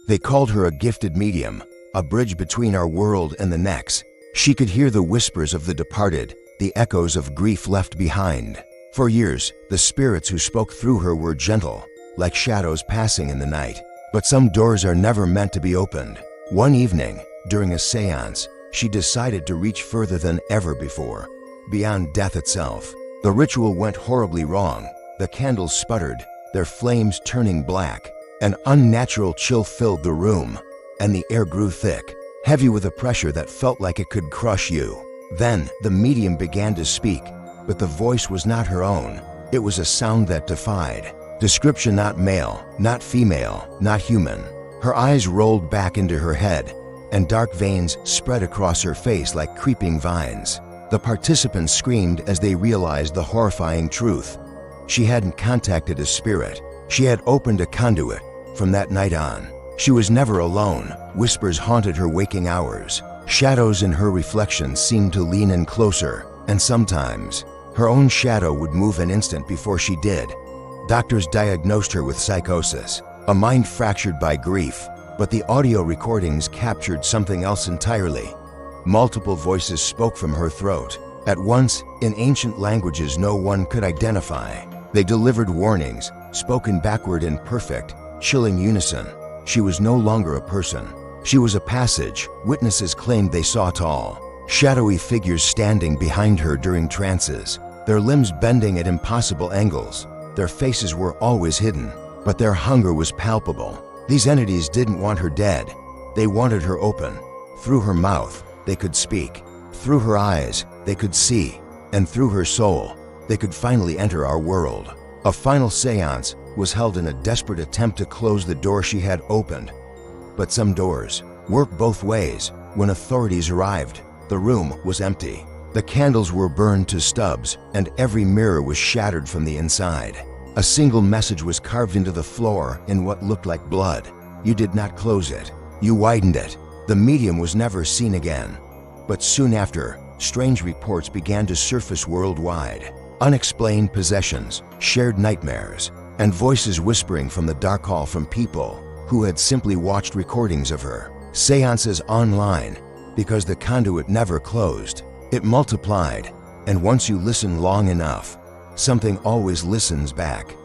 They called her a gifted medium, a bridge between our world and the next. She could hear the whispers of the departed, the echoes of grief left behind. For years, the spirits who spoke through her were gentle, like shadows passing in the night. But some doors are never meant to be opened. One evening, during a séance, she decided to reach further than ever before, beyond death itself. The ritual went horribly wrong. The candles sputtered, their flames turning black. An unnatural chill filled the room, and the air grew thick, heavy with a pressure that felt like it could crush you. Then, the medium began to speak, but the voice was not her own. It was a sound that defied description. Not male, not female, not human. Her eyes rolled back into her head, and dark veins spread across her face like creeping vines. The participants screamed as they realized the horrifying truth. She hadn't contacted a spirit. She had opened a conduit. From that night on, she was never alone. Whispers haunted her waking hours. Shadows in her reflection seemed to lean in closer, and sometimes, her own shadow would move an instant before she did. Doctors diagnosed her with psychosis, a mind fractured by grief, but the audio recordings captured something else entirely. Multiple voices spoke from her throat, at once, in ancient languages no one could identify. They delivered warnings, spoken backward in perfect, chilling unison. She was no longer a person. She was a passage. Witnesses claimed they saw tall, shadowy figures standing behind her during trances, their limbs bending at impossible angles. Their faces were always hidden, but their hunger was palpable. These entities didn't want her dead. They wanted her open. Through her mouth, they could speak. Through her eyes, they could see. And through her soul, they could finally enter our world. A final séance was held in a desperate attempt to close the door she had opened. But some doors work both ways. When authorities arrived, the room was empty. The candles were burned to stubs, and every mirror was shattered from the inside. A single message was carved into the floor in what looked like blood. You did not close it. You widened it. The medium was never seen again. But soon after, strange reports began to surface worldwide. Unexplained possessions, shared nightmares, and voices whispering from the dark hall from people who had simply watched recordings of her. Séances online, because the conduit never closed. It multiplied, and once you listen long enough, something always listens back.